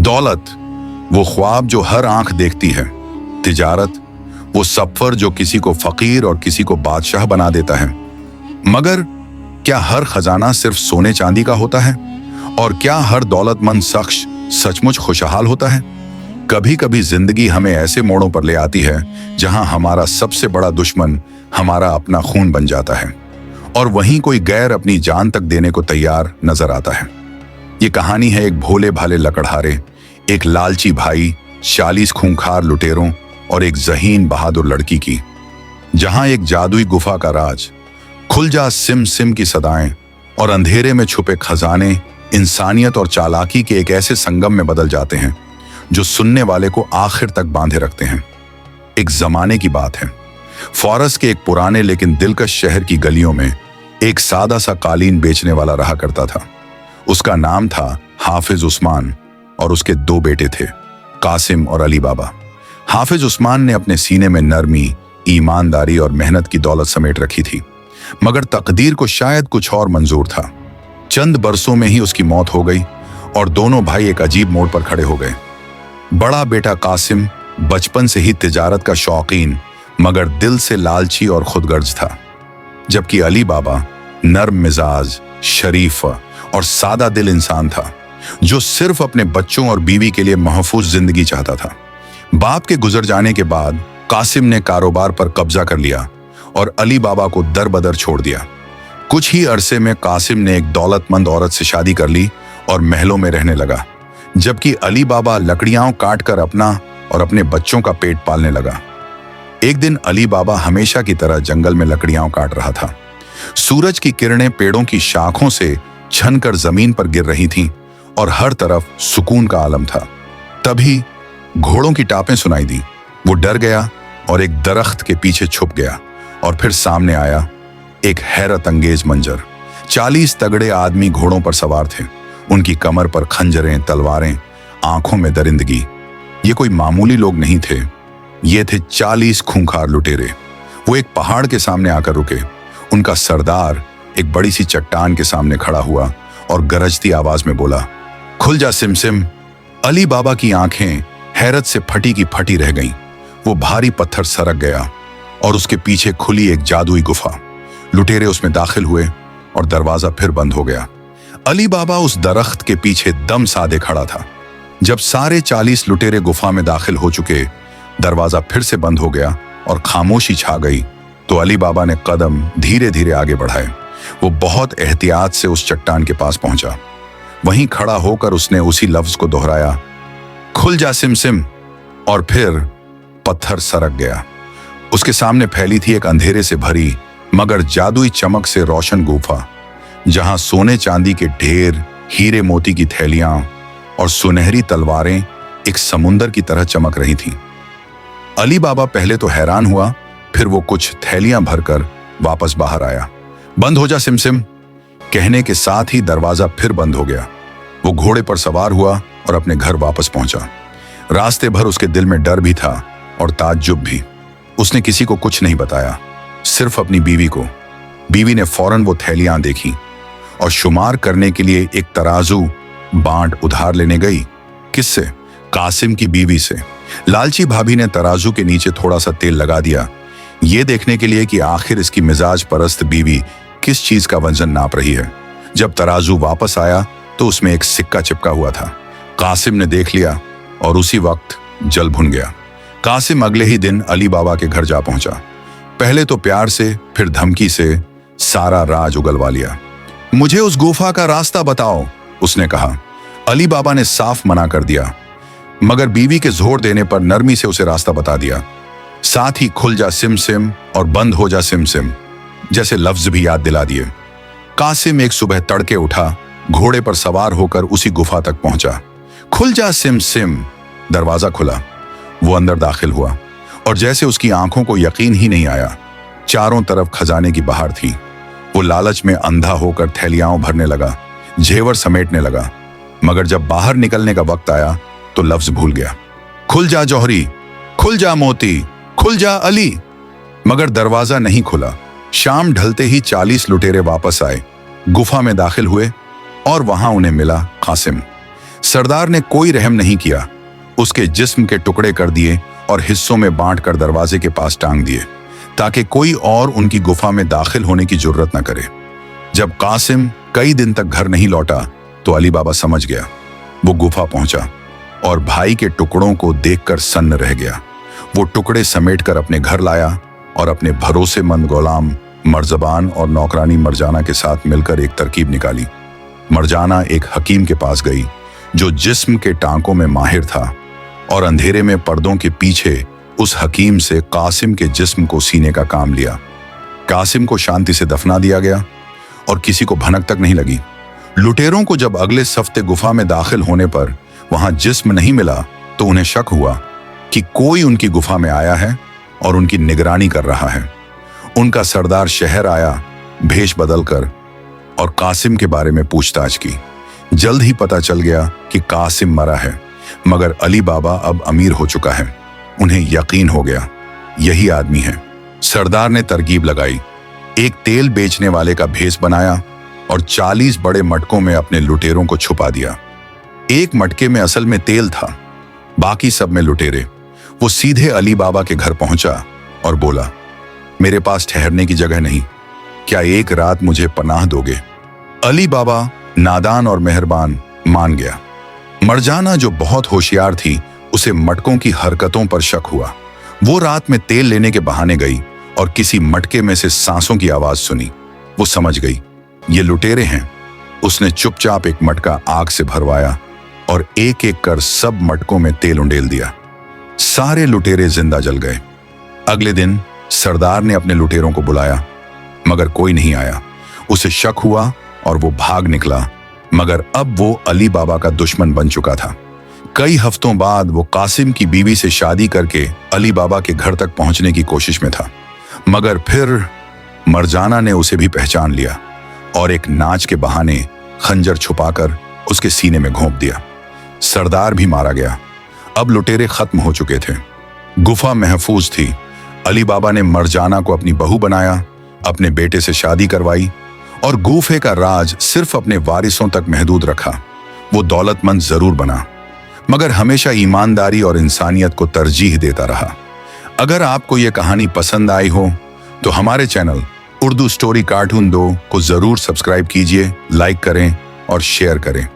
दौलत वो ख्वाब जो हर आंख देखती है, तिजारत वो सफर जो किसी को फकीर और किसी को बादशाह बना देता है। मगर क्या हर खजाना सिर्फ सोने चांदी का होता है? और क्या हर दौलतमंद शख्स सचमुच खुशहाल होता है? कभी कभी जिंदगी हमें ऐसे मोड़ों पर ले आती है जहां हमारा सबसे बड़ा दुश्मन हमारा अपना खून बन जाता है और वहीं कोई गैर अपनी जान तक देने को तैयार नजर आता है। ये कहानी है एक भोले भाले लकड़हारे, एक लालची भाई, 40 खूंखार लुटेरों और एक ज़हीन बहादुर लड़की की, जहां एक जादुई गुफा का राज, खुल जा सिम सिम की सदाएं और अंधेरे में छुपे खजाने इंसानियत और चालाकी के एक ऐसे संगम में बदल जाते हैं जो सुनने वाले को आखिर तक बांधे रखते हैं। एक जमाने की बात है, फॉरेस्ट के एक पुराने लेकिन दिलकश शहर की गलियों में एक सादा सा कालीन बेचने वाला रहा करता था। उसका नाम था हाफिज उस्मान और उसके 2 बेटे थे, कासिम और अली बाबा। हाफिज उस्मान ने अपने सीने में नरमी, ईमानदारी और मेहनत की दौलत समेट रखी थी, मगर तकदीर को शायद कुछ और मंजूर था। चंद बरसों में ही उसकी मौत हो गई और दोनों भाई एक अजीब मोड़ पर खड़े हो गए। बड़ा बेटा कासिम बचपन से ही तिजारत का शौकीन मगर दिल से लालची और खुदगर्ज था, जबकि अली बाबा नर्म मिजाज, शरीफ और सादा दिल इंसान था जो सिर्फ अपने बच्चों और बीवी के लिए महफूज जिंदगी चाहता था। बाप के गुजर जाने के बाद कासिम ने कारोबार पर कब्जा कर लिया और अली बाबा को दर बदर छोड़ दिया। कुछ ही अरसे में कासिम ने एक दौलतमंद औरत से शादी कर ली और महलों में रहने लगा, जबकि अली बाबा लकड़ियां काट कर अपना और अपने बच्चों का पेट पालने लगा। एक दिन अली बाबा हमेशा की तरह जंगल में लकड़ियां काट रहा था। सूरज की किरणें पेड़ों की शाखों से छनकर जमीन पर गिर रही थीं और हर तरफ सुकून का आलम था। तभी घोड़ों की टापें सुनाई दी। वो डर गया और एक दरख्त के पीछे छुप गया और फिर सामने आया एक हैरत अंगेज मंजर। 40 तगड़े आदमी घोड़ों पर सवार थे। उनकी कमर पर खंजरें, तलवारें, आंखों में दरिंदगी। ये कोई मामूली लोग नहीं थे, ये थे 40 खूंखार लुटेरे। वो एक पहाड़ के सामने आकर रुके। उनका सरदार एक बड़ी सी चट्टान के सामने खड़ा हुआ और गरजती आवाज में बोला, खुल जा सिमसिम। अली बाबा की आंखें हैरत से फटी की फटी रह गईं। वो भारी पत्थर सरक गया और उसके पीछे खुली एक जादुई गुफा। लुटेरे उसमें दाखिल हुए और दरवाजा फिर बंद हो गया। अली बाबा उस दरख्त के पीछे दम साधे खड़ा था। जब सारे 40 लुटेरे गुफा में दाखिल हो चुके, दरवाजा फिर से बंद हो गया और खामोशी छा गई, तो अली बाबा ने कदम धीरे धीरे आगे बढ़ाए। वो बहुत एहतियात से उस चट्टान के पास पहुंचा। वहीं खड़ा होकर उसने उसी लफ्ज को दोहराया, खुल जा सिमसिम, और फिर पत्थर सरक गया। उसके सामने फैली थी एक अंधेरे से भरी मगर जादुई चमक से रोशन गुफा, जहां सोने चांदी के ढेर, हीरे मोती की थैलियां और सुनहरी तलवारें एक समुंदर की तरह चमक रही थीं। अली बाबा पहले तो हैरान हुआ, फिर वो कुछ थैलियां भरकर वापस बाहर आया। बंद हो जा सिमसिम कहने के साथ ही दरवाजा फिर बंद हो गया। वो घोड़े पर सवार हुआ और अपने घर वापस पहुंचा। रास्ते भर उसके दिल में डर भी था और ताज्जुब भी। उसने किसी को कुछ नहीं बताया, सिर्फ अपनी बीवी को। बीवी ने फौरन वो थैलियां देखी और शुमार करने के लिए एक तराजू बांट उधार लेने गई। किससे? कासिम की बीवी से। लालची भाभी ने तराजू के नीचे थोड़ा सा तेल लगा दिया, ये देखने के लिए कि आखिर इसकी मिजाज परस्त बीवी किस चीज का वजन नाप रही है। जब तराजू वापस आया तो उसमें एक सिक्का चिपका हुआ था। कासिम ने देख लिया और उसी वक्त जल भुन गया। कासिम अगले ही दिन अली बाबा के घर जा पहुंचा। पहले तो प्यार से, फिर धमकी से सारा राज उगलवा लिया। मुझे उस गुफा का रास्ता बताओ, उसने कहा। अली बाबा ने साफ मना कर दिया, मगर बीवी के जोर देने पर नरमी से उसे रास्ता बता दिया। साथ ही खुल जा सिमसिम और बंद हो जा सिमसिम जैसे लफ्ज भी याद दिला दिए। कासिम एक सुबह तड़के उठा, घोड़े पर सवार होकर उसी गुफा तक पहुंचा। खुल जा सिमसिम, दरवाजा खुला। वो अंदर दाखिल हुआ और जैसे उसकी आंखों को यकीन ही नहीं आया, चारों तरफ खजाने की बहार थी। वो लालच में अंधा होकर थैलियां भरने लगा, जेवर समेटने लगा, मगर जब बाहर निकलने का वक्त आया तो लफ्ज भूल गया। खुल जा जौहरी, खुल जा मोती, खुल जा अली। मगर दरवाजा नहीं खुला। शाम ढलते ही 40 लुटेरे वापस आए, गुफा में दाखिल हुए और वहां उन्हें मिला कासिम। सरदार ने कोई रहम नहीं किया, उसके जिस्म के टुकड़े कर दिए और हिस्सों में बांटकर दरवाजे के पास टांग दिए ताकि कोई और उनकी गुफा में दाखिल होने की जुर्रत न करे। जब कासिम कई दिन तक घर नहीं लौटा तो अली बाबा समझ गया। वो गुफा पहुंचा और भाई के टुकड़ों को देखकर सन्न रह गया। वो टुकड़े समेटकर अपने घर लाया और अपने भरोसेमंद गुलाम मर्जबान और नौकरानी मरजाना के साथ मिलकर एक तरकीब निकाली। मरजाना एक हकीम के पास गई जो जिस्म के टांकों में माहिर था और अंधेरे में पर्दों के पीछे उस हकीम से कासिम के जिस्म को सीने का काम लिया। कासिम को शांति से दफना दिया गया और किसी को भनक तक नहीं लगी। लुटेरों को जब अगले सफ्ते गुफा में दाखिल होने पर वहां जिस्म नहीं मिला तो उन्हें शक हुआ कि कोई उनकी गुफा में आया है और उनकी निगरानी कर रहा है। उनका सरदार शहर आया भेष बदलकर और कासिम के बारे में पूछताछ की। जल्द ही पता चल गया कि कासिम मरा है, मगर अली बाबा अब अमीर हो चुका है। उन्हें यकीन हो गया यही आदमी है। सरदार ने तरकीब लगाई, एक तेल बेचने वाले का भेष बनाया और 40 बड़े मटकों में अपने लुटेरों को छुपा दिया। एक मटके में असल में तेल था, बाकी सब में लुटेरे। वो सीधे अली बाबा के घर पहुंचा और बोला, मेरे पास ठहरने की जगह नहीं, क्या एक रात मुझे पनाह दोगे? अली बाबा नादान और मेहरबान मान गया। मरजाना जो बहुत होशियार थी, उसे मटकों की हरकतों पर शक हुआ। वो रात में तेल लेने के बहाने गई और किसी मटके में से सांसों की आवाज सुनी। वो समझ गई ये लुटेरे हैं। उसने चुपचाप एक मटका आग से भरवाया और एक एक कर सब मटकों में तेल उंडेल दिया। सारे लुटेरे जिंदा जल गए। अगले दिन सरदार ने अपने लुटेरों को बुलाया, मगर कोई नहीं आया। उसे शक हुआ और वो भाग निकला, मगर अब वो अली बाबा का दुश्मन बन चुका था। कई हफ्तों बाद वो कासिम की बीवी से शादी करके अली बाबा के घर तक पहुंचने की कोशिश में था, मगर फिर मरजाना ने उसे भी पहचान लिया और एक नाच के बहाने खंजर छुपाकर उसके सीने में घोंप दिया। सरदार भी मारा गया। अब लुटेरे खत्म हो चुके थे। गुफा महफूज थी। अली बाबा ने मरजाना को अपनी बहू बनाया, अपने बेटे से शादी करवाई और गुफे का राज सिर्फ अपने वारिसों तक महदूद रखा। वो दौलतमंद जरूर बना, मगर हमेशा ईमानदारी और इंसानियत को तरजीह देता रहा। अगर आपको ये कहानी पसंद आई हो तो हमारे चैनल उर्दू स्टोरी कार्टून 2 को जरूर सब्सक्राइब कीजिए, लाइक करें और शेयर करें।